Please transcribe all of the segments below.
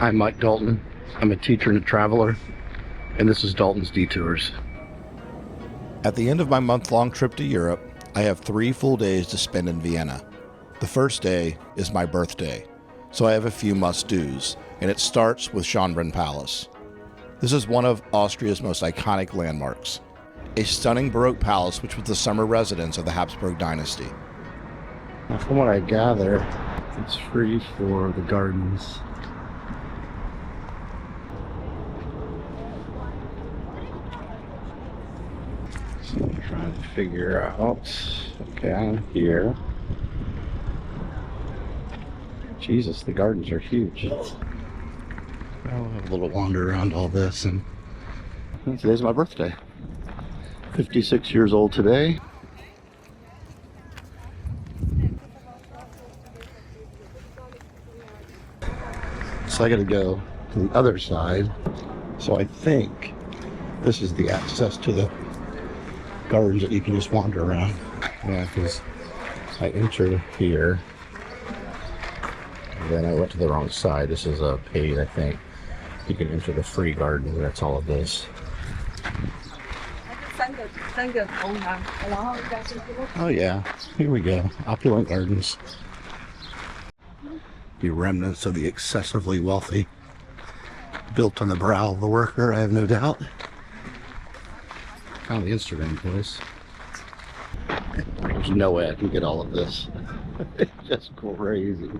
I'm Mike Dalton. I'm a teacher and a traveler, and this is Dalton's Detours. At the end of my month-long trip to Europe, I have 3 full days to spend in Vienna. The first day is my birthday, so I have a few must-dos, and it starts with Schönbrunn Palace. This is one of Austria's most iconic landmarks, a stunning Baroque palace which was the summer residence of the Habsburg dynasty. Now, from what I gather, it's free for the gardens. So I'm trying to figure out, okay, I'm here. Jesus, the gardens are huge. I'll have a little wander around all this, and today's my birthday. 56 years old today. So I gotta go to the other side. So I think this is the access to the gardens that you can just wander around. Yeah, because I entered here, and then I went to the wrong side. This is a paid, I think. You can enter the free garden. That's all of this. Oh yeah, here we go. Opulent gardens. The remnants of the excessively wealthy, built on the brow of the worker, I have no doubt. Found the Instagram place. There's no way I can get all of this. It's just crazy.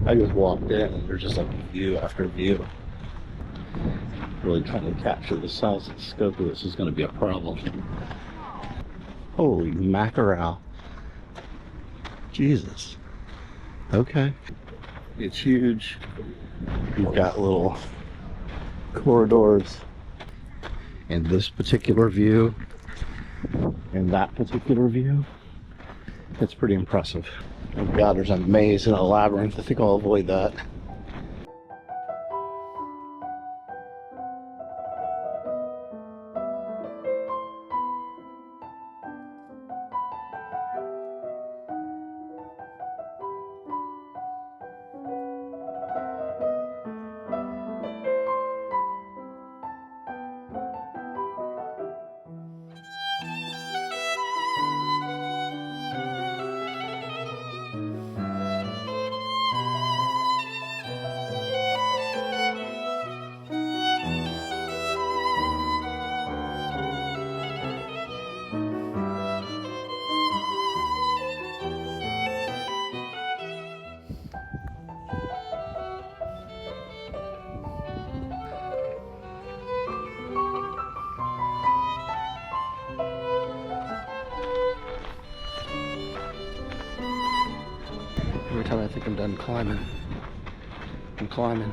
I just walked in and there's just like view after view. Really trying to capture the size and scope of this is going to be a problem. Holy mackerel. Jesus. Okay. It's huge. You've got little corridors. And this particular view, and that particular view, it's pretty impressive. Oh God, there's a maze and a labyrinth. I think I'll avoid that. Every time I think I'm done climbing, I'm climbing.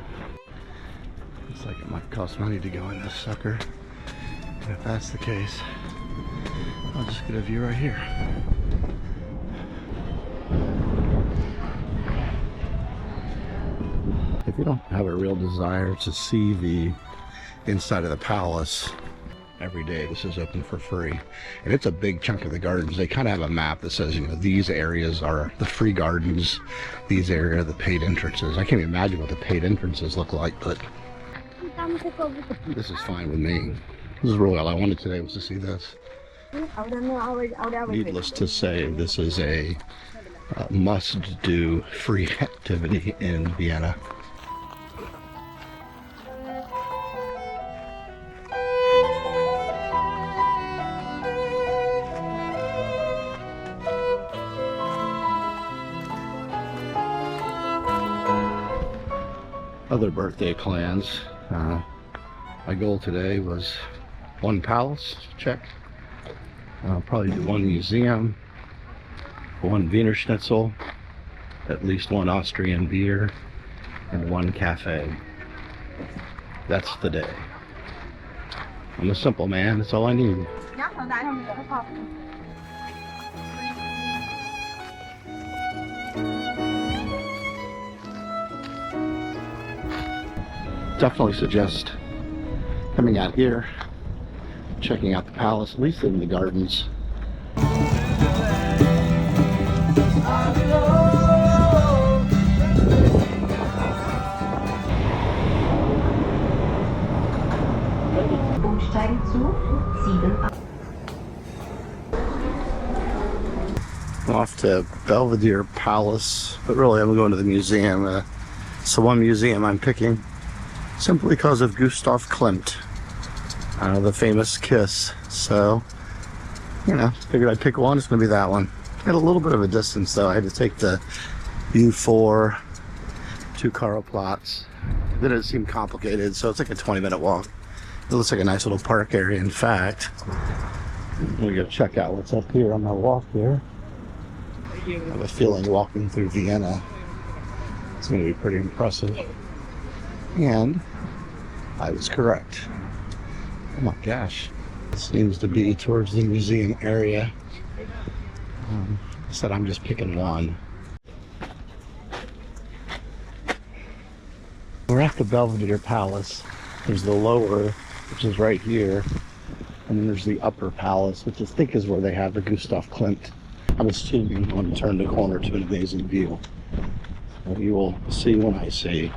Looks like it might cost money to go in this sucker. And if that's the case, I'll just get a view right here. If you don't have a real desire to see the inside of the palace, every day this is open for free, and it's a big chunk of the gardens. They kind of have a map that says, you know, these areas are the free gardens, these areas are the paid entrances. I can't imagine what the paid entrances look like, but this is fine with me. This is really all I wanted today, was to see this. Needless to say, this is a must-do free activity in Vienna. Other birthday plans. My goal today was 1 palace, check. I'll probably do 1 museum, 1 Wiener Schnitzel, at least 1 Austrian beer, and 1 cafe. That's the day. I'm a simple man, that's all I need. Definitely suggest coming out here, checking out the palace, at least in the gardens. I'm off to Belvedere Palace, but really I'm going to the museum. It's the one museum I'm picking simply because of Gustav Klimt, the famous kiss. So, you know, figured I'd pick one. It's going to be that one. At a little bit of a distance though. I had to take the U4 to Karmeliterplatz. It didn't seem complicated, so it's like a 20-minute walk. It looks like a nice little park area. In fact, I'm gonna go check out what's up here on my walk here. I have a feeling walking through Vienna is going to be pretty impressive. And I was correct. Oh my gosh. It seems to be towards the museum area. I said I'm just picking one. We're at the Belvedere Palace. There's the lower, which is right here. And then there's the upper palace, which I think is where they have the Gustav Klimt. I'm assuming when you turn the corner to an amazing view. So you will see when I see.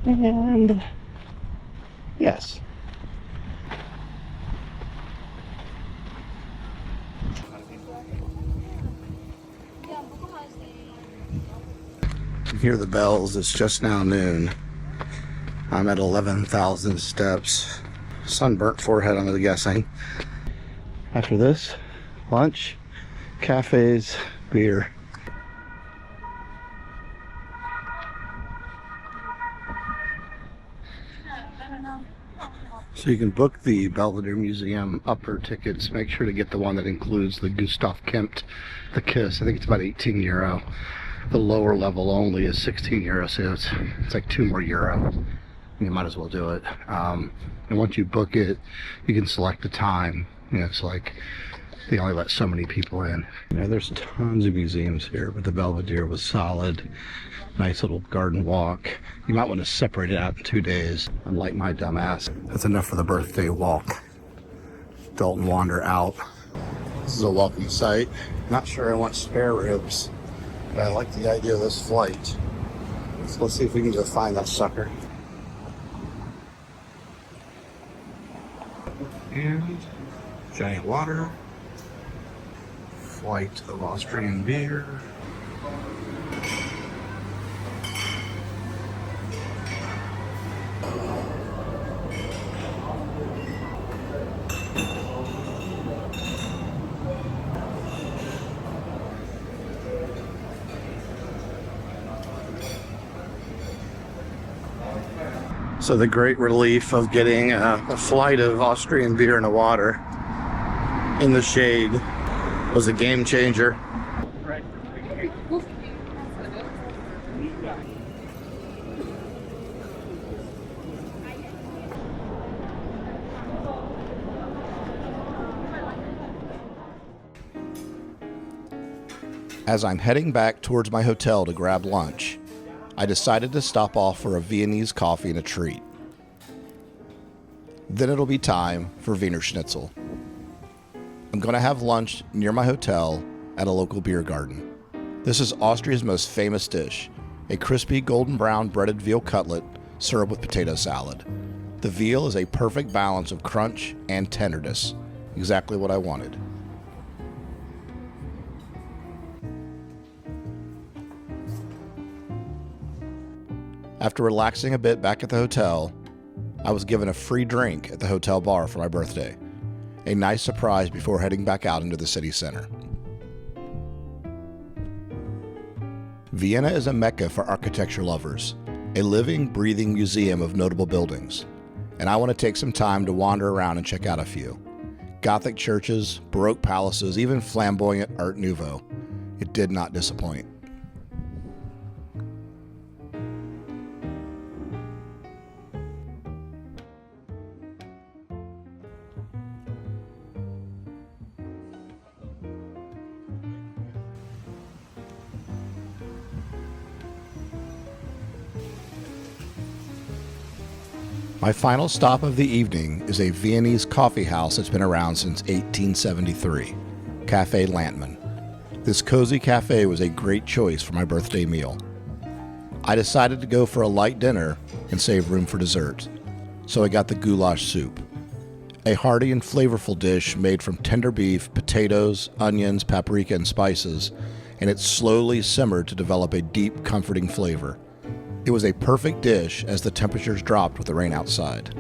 And yes. You hear the bells. It's just now noon. I'm at 11,000 steps. Sunburnt forehead, I'm guessing. After this, lunch, cafes, beer. So you can book the Belvedere Museum upper tickets. Make sure to get the one that includes the Gustav Klimt, the kiss. I think it's about 18 euro. The lower level only is 16 euro, so it's like €2 more. You might as well do it. And once you book it, you can select the time. You know, it's like they only let so many people in. You know, there's tons of museums here, but the Belvedere was solid. Nice little garden walk. You might want to separate it out in 2 days, unlike my dumb ass. That's enough for the birthday walk. Don't wander out. This is a welcome site. Not sure I want spare ribs, but I like the idea of this flight. So let's see if we can go find that sucker. And giant water. Flight of Austrian beer. So the great relief of getting a flight of Austrian beer in the water in the shade was a game changer. As I'm heading back towards my hotel to grab lunch, I decided to stop off for a Viennese coffee and a treat. Then it'll be time for Wiener Schnitzel. I'm going to have lunch near my hotel at a local beer garden. This is Austria's most famous dish, a crispy golden brown breaded veal cutlet served with potato salad. The veal is a perfect balance of crunch and tenderness, exactly what I wanted. After relaxing a bit back at the hotel, I was given a free drink at the hotel bar for my birthday. A nice surprise before heading back out into the city center. Vienna is a mecca for architecture lovers, a living, breathing museum of notable buildings, and I want to take some time to wander around and check out a few. Gothic churches, Baroque palaces, even flamboyant Art Nouveau. It did not disappoint. My final stop of the evening is a Viennese coffee house that's been around since 1873, Café Landtmann. This cozy cafe was a great choice for my birthday meal. I decided to go for a light dinner and save room for dessert, so I got the goulash soup. a hearty and flavorful dish made from tender beef, potatoes, onions, paprika, and spices, and it slowly simmered to develop a deep, comforting flavor. It was a perfect dish as the temperatures dropped with the rain outside.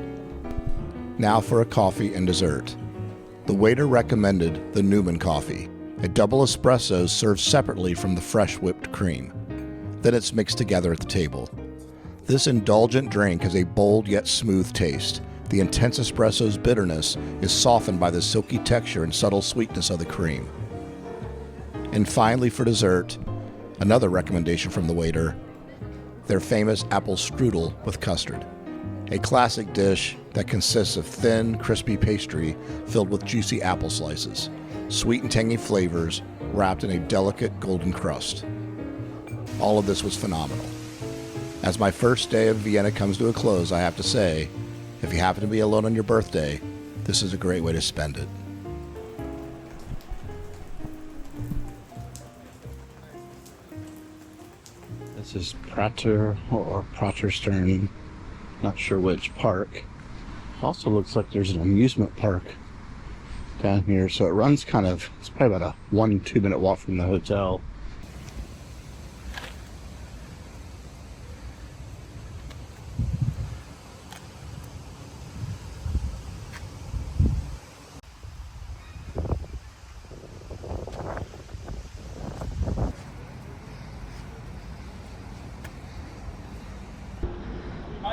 Now for a coffee and dessert. The waiter recommended the Newman coffee, a double espresso served separately from the fresh whipped cream. Then it's mixed together at the table. This indulgent drink has a bold yet smooth taste. The intense espresso's bitterness is softened by the silky texture and subtle sweetness of the cream. And finally, for dessert, another recommendation from the waiter, their famous apple strudel with custard, a classic dish that consists of thin, crispy pastry filled with juicy apple slices, sweet and tangy flavors wrapped in a delicate golden crust. All of this was phenomenal. As my first day of Vienna comes to a close, I have to say, if you happen to be alone on your birthday, this is a great way to spend it. This is Prater or Praterstern, not sure which park. Also looks like there's an amusement park down here, so it runs kind of, it's probably about a 1-2 minute walk from the hotel.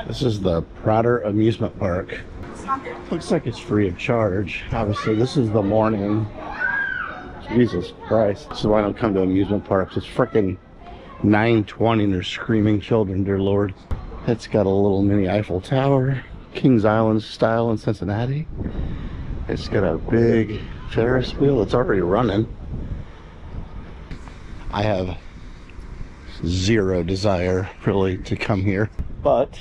This is the Prater Amusement Park. Looks like it's free of charge. Obviously, this is the morning. Jesus Christ. This is why I don't come to amusement parks. It's frickin' 9:20 and there's screaming children, dear Lord. It's got a little mini Eiffel Tower, Kings Island style in Cincinnati. It's got a big Ferris wheel. It's already running. I have zero desire, really, to come here. But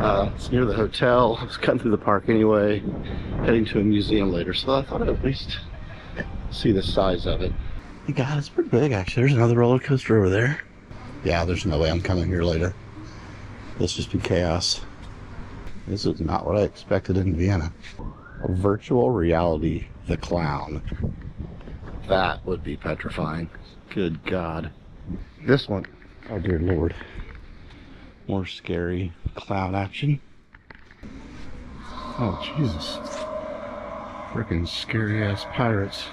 it's near the hotel. I was cutting through the park anyway, heading to a museum later, so I thought I'd at least see the size of it. God, it's pretty big actually. There's another roller coaster over there. Yeah, there's no way I'm coming here later. This just be chaos. This is not what I expected in Vienna. A virtual reality, the clown. That would be petrifying. Good God. This one, oh dear Lord. More scary clown action. Oh, Jesus. Freaking scary ass pirates.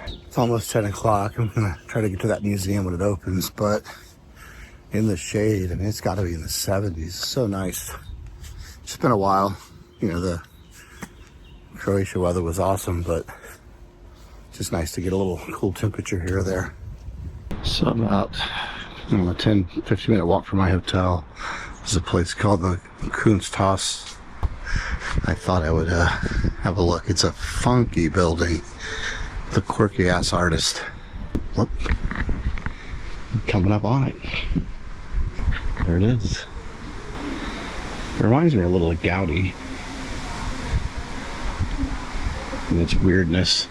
It's almost 10 o'clock. I'm gonna try to get to that museum when it opens, but in the shade, and it's gotta be in the 70s. It's so nice. It's been a while. You know, the Croatia weather was awesome, but it's just nice to get a little cool temperature here or there. So about a 10-15 minute walk from my hotel. There's a place called the Kunst Haus. I thought I would have a look. It's a funky building. The quirky ass artist. Look, coming up on it. There it is. It reminds me a little of Gaudi and its weirdness.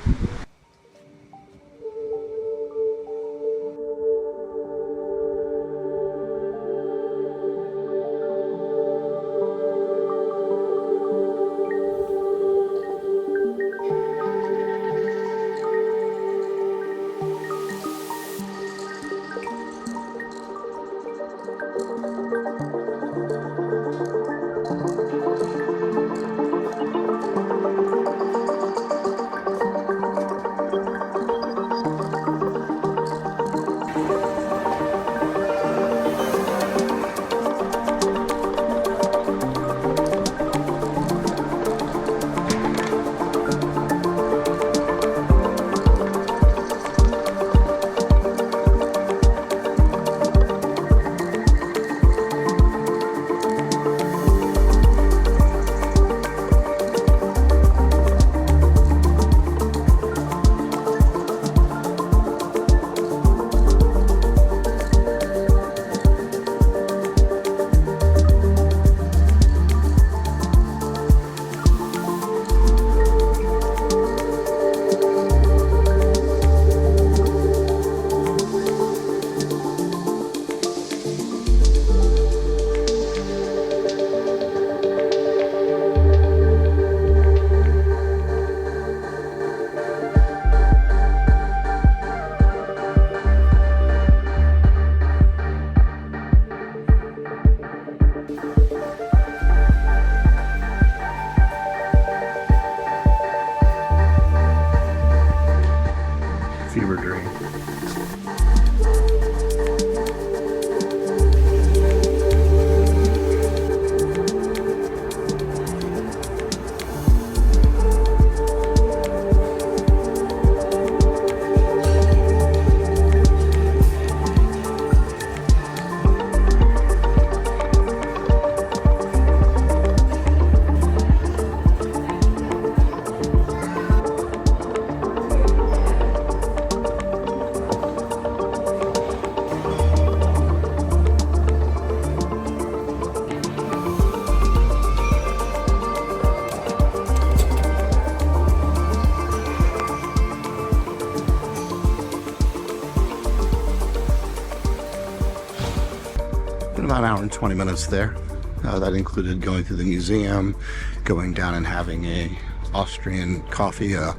Spent about an hour and 20 minutes there. That included going through the museum, going down and having a Austrian coffee, a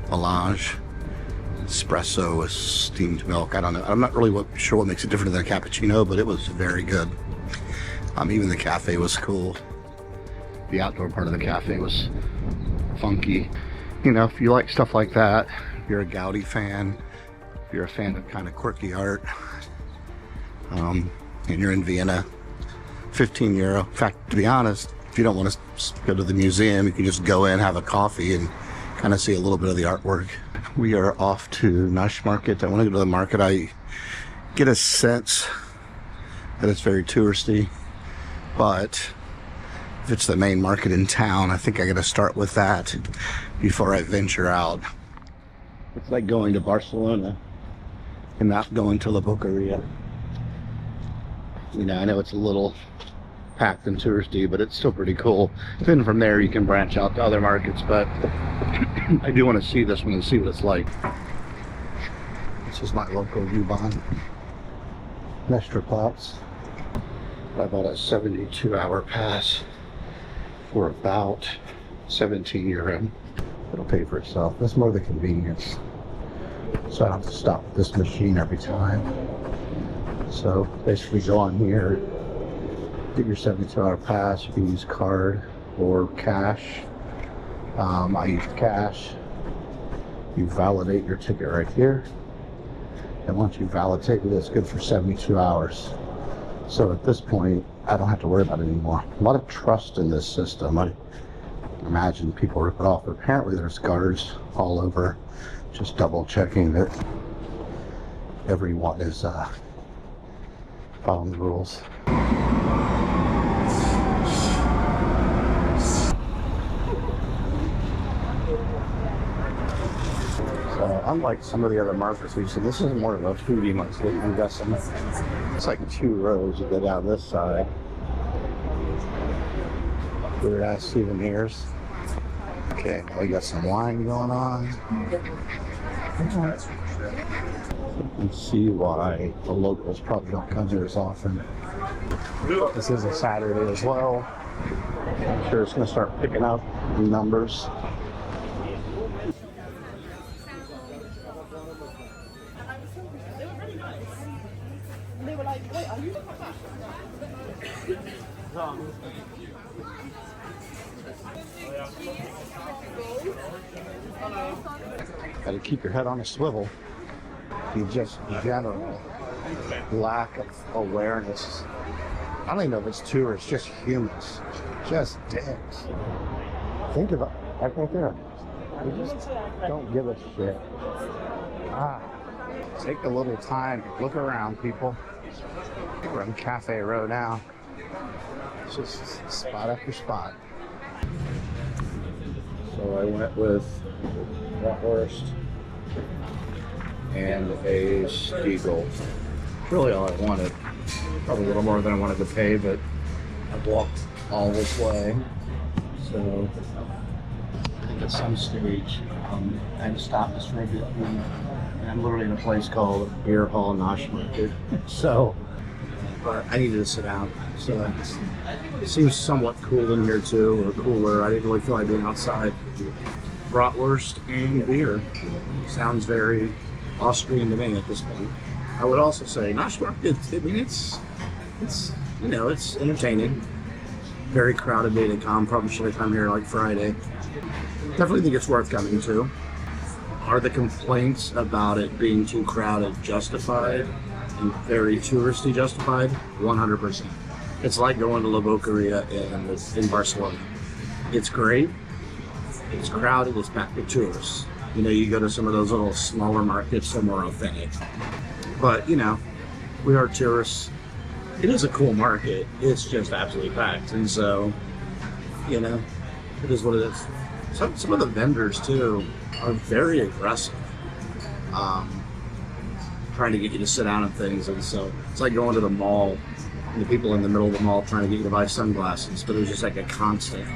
melange, espresso with steamed milk. I don't know. I'm not really sure what makes it different than a cappuccino, but it was very good. Even the cafe was cool. The outdoor part of the cafe was funky. You know, if you like stuff like that, if you're a Gaudi fan, if you're a fan of kind of quirky art, and you're in Vienna, 15 euro. In fact, to be honest, if you don't want to go to the museum, you can just go in, have a coffee, and kind of see a little bit of the artwork. We are off to Naschmarkt. I want to go to the market. I get a sense that it's very touristy, but if it's the main market in town, I think I got to start with that before I venture out. It's like going to Barcelona and not going to La Boqueria. You know, I know it's a little packed and touristy, but it's still pretty cool. Then from there you can branch out to other markets, but I do want to see this one and see what it's like. This is my local U-Bahn, Michaelerplatz. I bought a 72-hour pass for about 17 euro. It'll pay for itself. That's more the convenience. So I don't have to stop at this machine every time. So basically go on here, get your 72-hour pass. You can use card or cash. I use cash. You validate your ticket right here. And once you validate it, it's good for 72 hours. So at this point, I don't have to worry about it anymore. A lot of trust in this system. I imagine people rip it off, but apparently there's guards all over just double checking that everyone is following the rules. So unlike some of the other markets we've seen, this is more of a foodie market. We've got some, it's like 2 rows. You go down this side. Weird ass souvenirs. Okay, we got some wine going on. You can see why the locals probably don't come here as often. This is a Saturday as well. I'm sure it's going to start picking up in numbers. They were like, wait, are you? Got to keep your head on a swivel. You just general lack of awareness. I don't even know if it's tourists, just humans, just dicks. Think about it, right there. We just don't give a shit. Take a little time, look around, people. We're on Cafe Row now. It's just spot after spot. So I went with bratwurst and a Stiegel. Really all I wanted. Probably a little more than I wanted to pay, but I've walked all this way. So I think at some stage I had to stop this for a bit. And I'm literally in a place called Beer Hall Naschmarkt. So but I needed to sit down. So it seems somewhat cool in here too, or cooler. I didn't really feel like being outside. Bratwurst and beer. Sounds very Austrian to me at this point. I would also say Naschmarkt, it's you know, it's entertaining. Very crowded day to come. Probably should have come here like Friday. Definitely think it's worth coming to. Are the complaints about it being too crowded justified and very touristy justified? 100%. It's like going to La Boqueria in Barcelona. It's great. It's crowded. It's packed with tourists. You know, you go to some of those little smaller markets, some more authentic. But, you know, we are tourists. It is a cool market. It's just absolutely packed. And so, you know, it is what it is. Some of the vendors, too, are very aggressive. Trying to get you to sit down and things. And so it's like going to the mall and the people in the middle of the mall trying to get you to buy sunglasses. But it was just like a constant.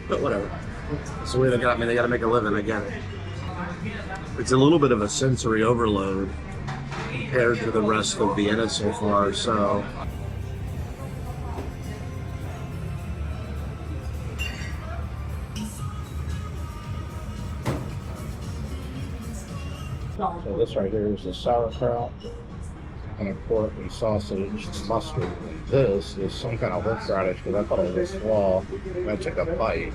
But whatever. It's the way they got me. They got to make a living. I get it. It's a little bit of a sensory overload compared to the rest of Vienna so far. So So this right here is the sauerkraut, and of pork and sausage and mustard. And this is some kind of horseradish because I thought it was a slaw. I took a bite,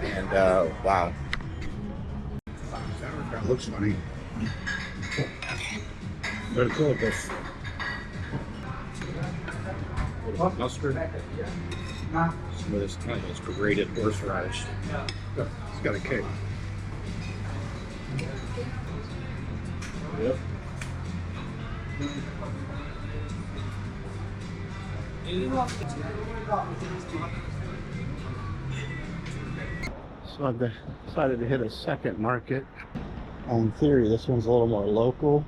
and wow, sauerkraut looks funny. Very cool with this mustard. Some of this kind of is grated horseradish. It's got a kick. Yep. So I decided to hit a second market. In theory, this one's a little more local.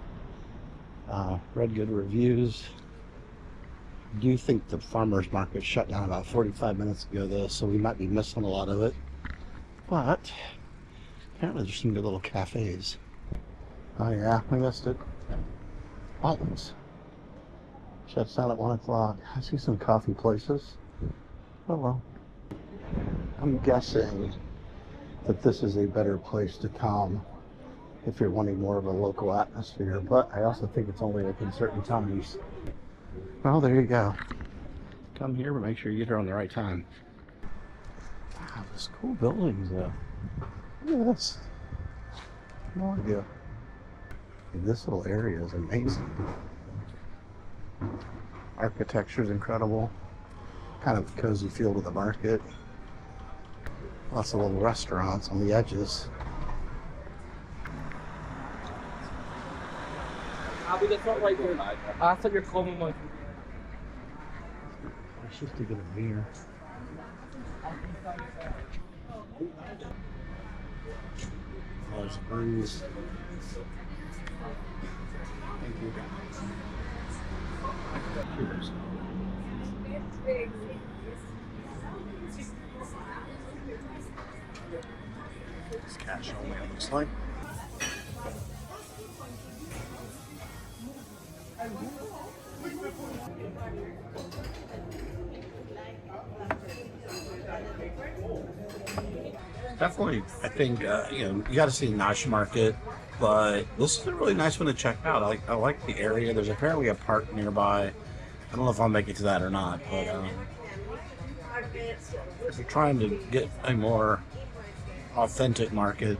Read good reviews. I do think the farmer's market shut down about 45 minutes ago though, so we might be missing a lot of it. But apparently there's some good little cafes. Oh yeah, we missed it. Alton's shuts down at 1 o'clock. I see some coffee places. Oh well. I'm guessing that this is a better place to come if you're wanting more of a local atmosphere, but I also think it's only open certain times. Well, there you go. Come here, but make sure you get here on the right time. Wow, this cool buildings though. Look at this. No idea. This little area is amazing. Architecture is incredible. Kind of a cozy feel to the market. Lots of little restaurants on the edges. I'll be the front right there. After you're coming, like. It's just to get a beer. Oh, there's a breeze. Thank you. Cheers. It's cash only, it looks like. Definitely, I think you got to see Naschmarkt, but this is a really nice one to check out. I like the area. There's apparently a park nearby. I don't know if I'll make it to that or not, but if you're trying to get a more authentic market,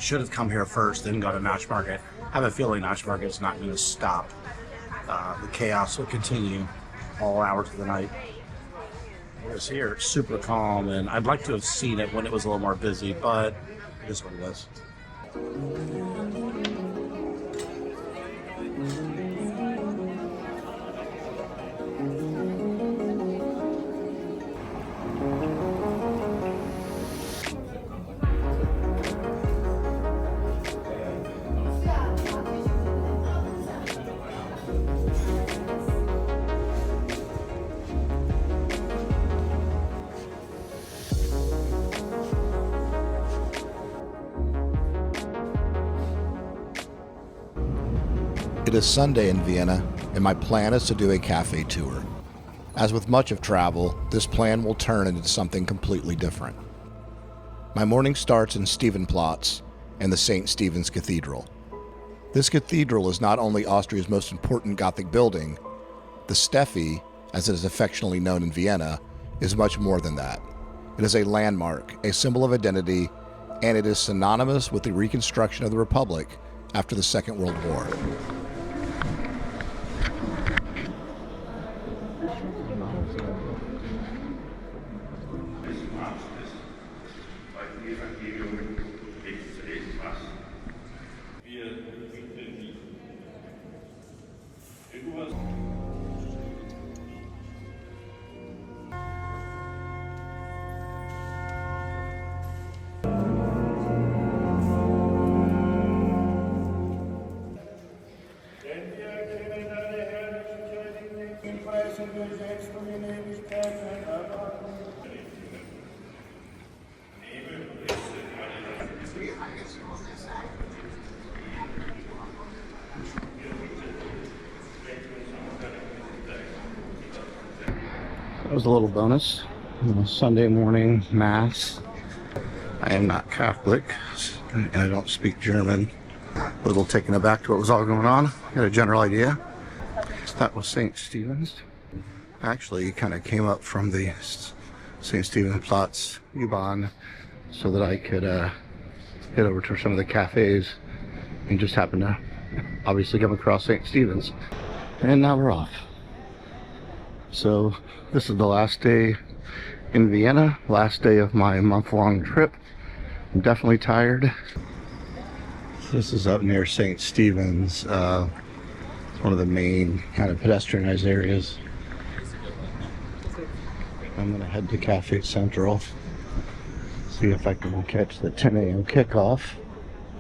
should have come here first, then go to Naschmarkt. I have a feeling Naschmarkt's not going to stop. The chaos will continue all hours of the night. Whereas here, it's super calm, and I'd like to have seen it when it was a little more busy, but it is what it is. It is Sunday in Vienna, and my plan is to do a cafe tour. As with much of travel, this plan will turn into something completely different. My morning starts in Stephansplatz and the St. Stephen's Cathedral. This cathedral is not only Austria's most important Gothic building, the Steffi, as it is affectionately known in Vienna, is much more than that. It is a landmark, a symbol of identity, and it is synonymous with the reconstruction of the Republic after the Second World War. That was a little bonus. Sunday morning Mass. I am not Catholic, and I don't speak German. A little taken aback to what was all going on. Got a general idea. That was St. Stephen's. Actually, kind of came up from the St. Stephen's Platz U-Bahn so that I could head over to some of the cafes and just happened to obviously come across St. Stephen's. And now we're off. So this is the last day in Vienna, last day of my month-long trip. I'm definitely tired. This is up near St. Stephen's. It's one of the main kind of pedestrianized areas. I'm gonna head to Cafe Central, see if I can catch the 10 a.m. kickoff.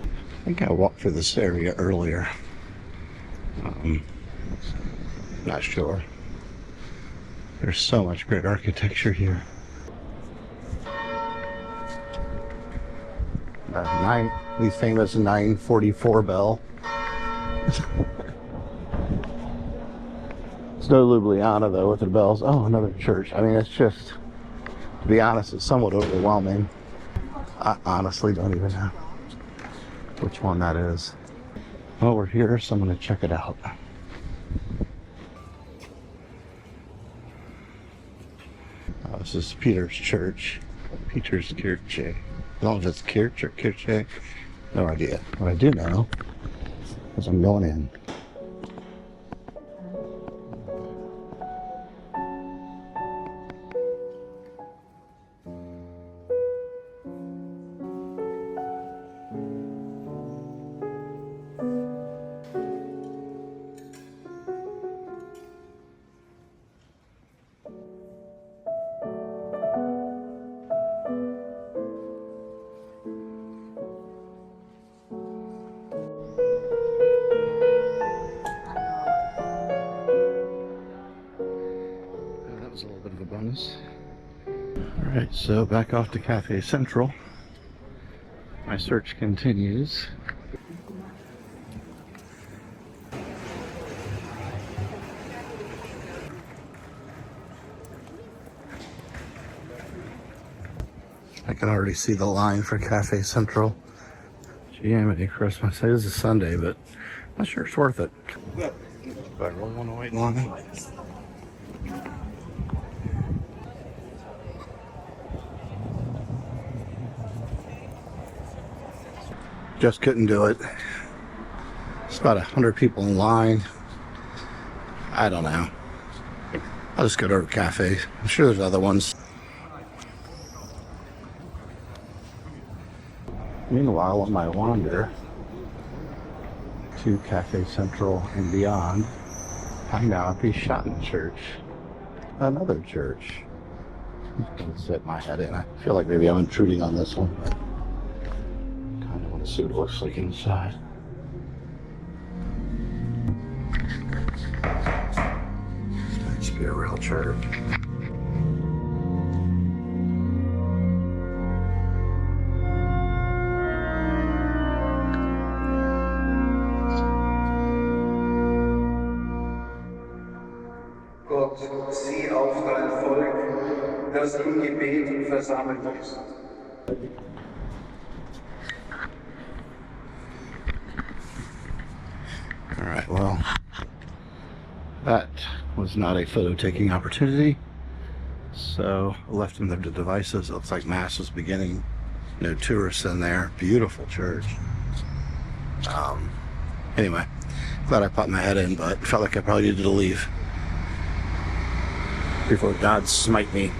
I think I walked through this area earlier. Not sure. There's so much great architecture here. The famous 9:44 bell. It's no Ljubljana though with the bells. Oh, another church. I mean, it's just, to be honest, it's somewhat overwhelming. I honestly don't even know which one that is. Well, we're here, so I'm gonna check it out. Oh, this is Peter's church. Peterskirche. I don't know if it's Kirch or Kirche. No idea. What I do know is I'm going in. A little bit of a bonus. Alright, so back off to Cafe Central. My search continues. I can already see the line for Cafe Central. GMA Christmas. This is Sunday, but I'm not sure it's worth it. Do I really want to wait in line? Just couldn't do it. It's about 100 people in line. I don't know. I'll just go to a cafe. I'm sure there's other ones. Meanwhile, on my wander to Cafe Central and beyond, I'm now at the Schotten Church. Another church. I'm gonna sit my head in. I feel like maybe I'm intruding on this one. See what it looks like inside. This might be a real church. Gott, sieh auf dein Volk, das im Gebet versammelt ist. Alright, well, that was not a photo-taking opportunity, so I left them there to devices. It looks like Mass is beginning. No tourists in there. Beautiful church. Anyway, glad I popped my head in, but felt like I probably needed to leave before God smite me.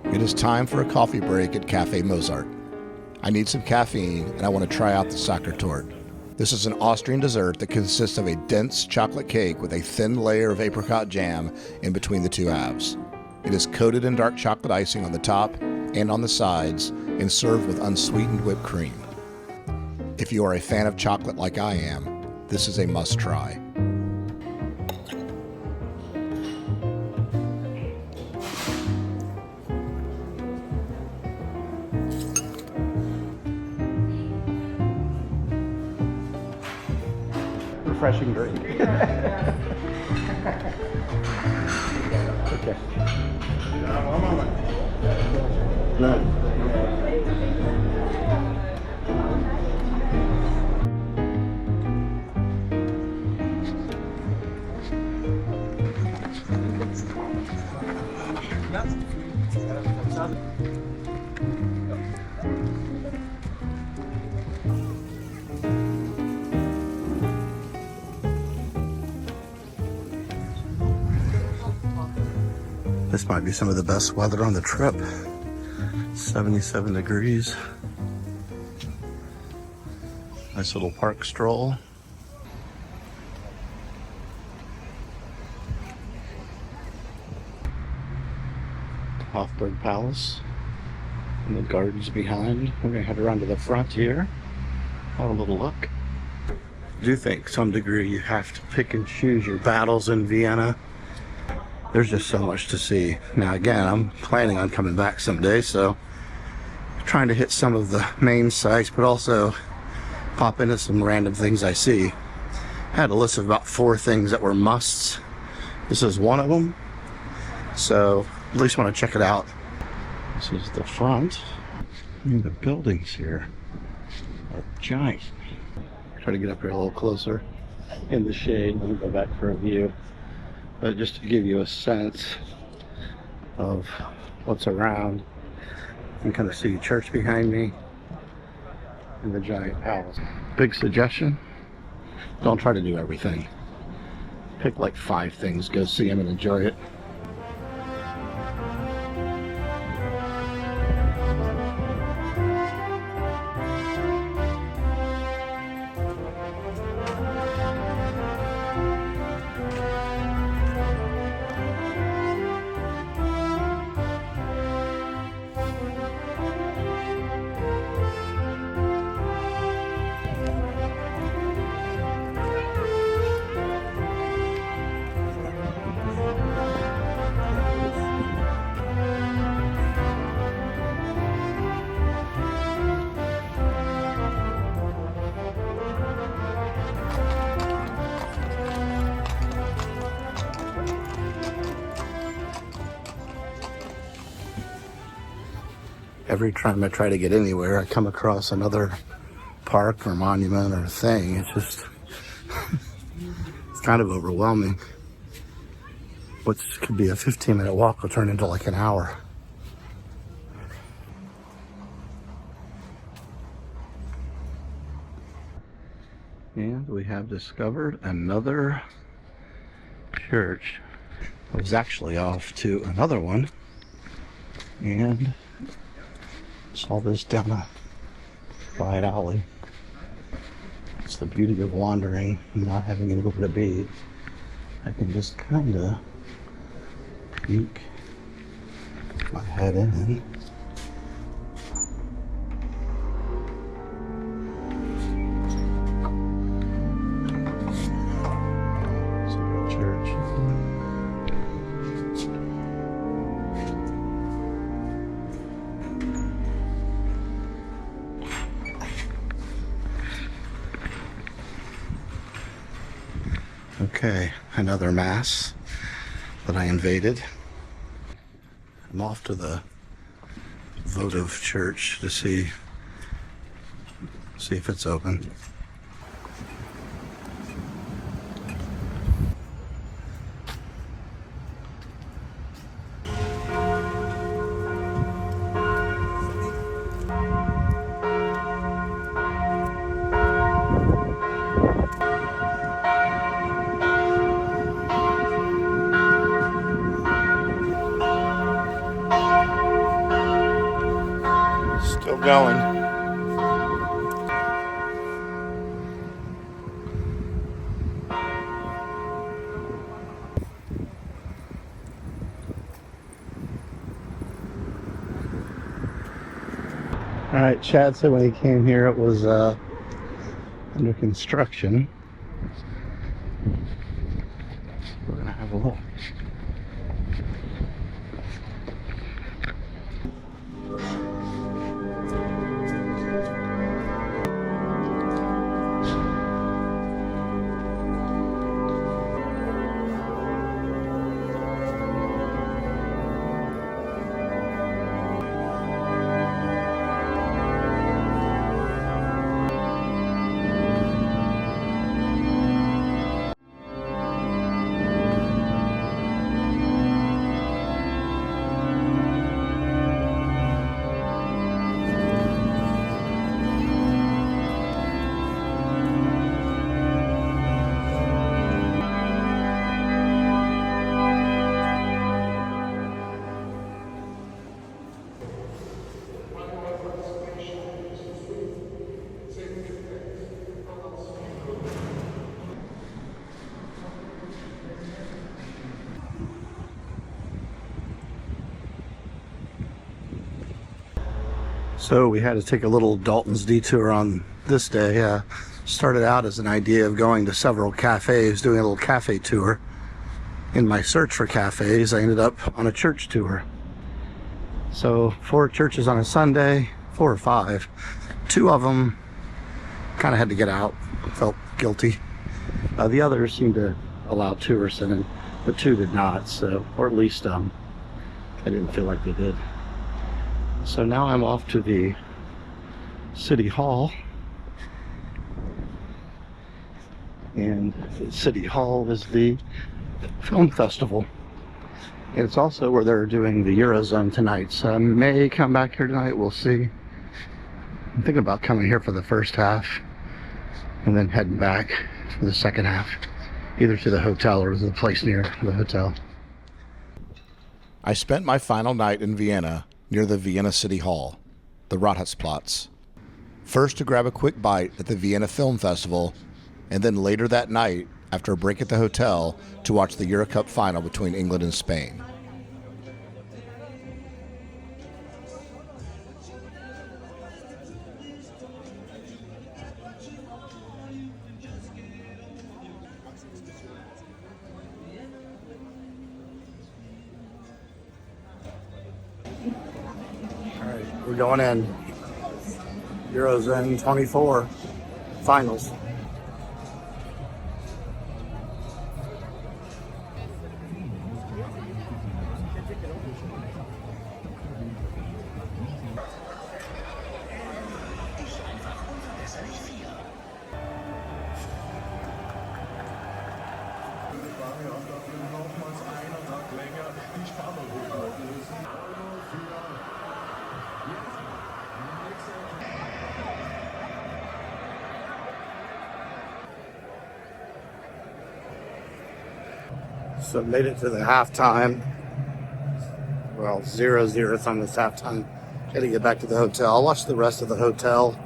It is time for a coffee break at Cafe Mozart. I need some caffeine and I want to try out the Sackertorte. This is an Austrian dessert that consists of a dense chocolate cake with a thin layer of apricot jam in between the two halves. It is coated in dark chocolate icing on the top and on the sides and served with unsweetened whipped cream. If you are a fan of chocolate like I am, this is a must-try. Refreshing drink. Okay. No. This might be some of the best weather on the trip. 77 degrees. Nice little park stroll. Hofburg Palace and the gardens behind. We're gonna head around to the front here. Have a little look. I do think to some degree you have to pick and choose your battles in Vienna. There's just so much to see. Now again, I'm planning on coming back someday, so trying to hit some of the main sites, but also pop into some random things I see. I had a list of about 4 things that were musts. This is one of them, so at least want to check it out. This is the front. I mean, the buildings here are giant. Try to get up here a little closer in the shade. Let me go back for a view. But just to give you a sense of what's around, you can kind of see the church behind me and the giant palace. Big suggestion, don't try to do everything. Pick like 5 things, go see them and enjoy it. Every time I try to get anywhere, I come across another park or monument or thing. It's just, it's kind of overwhelming. What could be a 15-minute walk will turn into like an hour. And we have discovered another church. I was actually off to another one and saw this down a wide alley. It's the beauty of wandering and not having anywhere to be. I can just kind of peek my head in. Okay, another mass that I invaded. I'm off to the votive church to see if it's open. Still going. All right, Chad said when he came here it was under construction. We're gonna have a look. So we had to take a little Dalton's detour on this day. Started out as an idea of going to several cafes, doing a little cafe tour. In my search for cafes, I ended up on a church tour. So 4 churches on a Sunday, 4 or 5. 2 of them kind of had to get out, felt guilty. The others seemed to allow tourists in, but 2 did not, so, or at least I didn't feel like they did. So now I'm off to the City Hall, and City Hall is the film festival, and it's also where they're doing the Eurozone tonight, so I may come back here tonight. We'll see. I'm thinking about coming here for the first half and then heading back for the second half, either to the hotel or to the place near the hotel. I spent my final night in Vienna near the Vienna City Hall, the Rathausplatz. First to grab a quick bite at the Vienna Film Festival, and then later that night, after a break at the hotel, to watch the Euro Cup final between England and Spain. We're going in. Eurozone 24 finals. So made it to the halftime. Well, 0-0 it's on this halftime. Gotta get back to the hotel. I'll watch the rest of the hotel.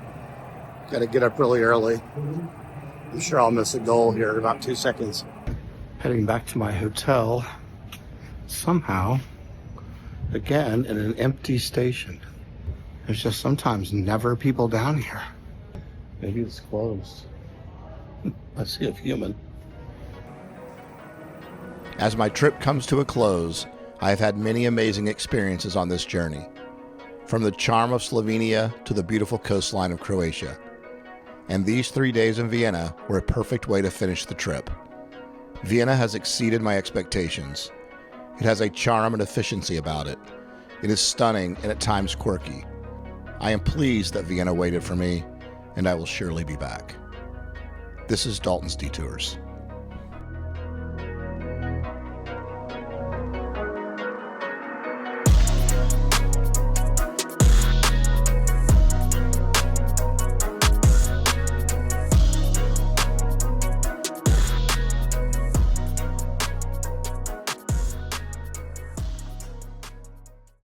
Gotta get up really early. I'm sure I'll miss a goal here in about 2 seconds. Heading back to my hotel. Somehow, again, in an empty station. There's just sometimes never people down here. Maybe it's closed. I see a human. As my trip comes to a close, I have had many amazing experiences on this journey. From the charm of Slovenia to the beautiful coastline of Croatia. And these 3 days in Vienna were a perfect way to finish the trip. Vienna has exceeded my expectations. It has a charm and efficiency about it. It is stunning and at times quirky. I am pleased that Vienna waited for me, and I will surely be back. This is Dalton's Detours.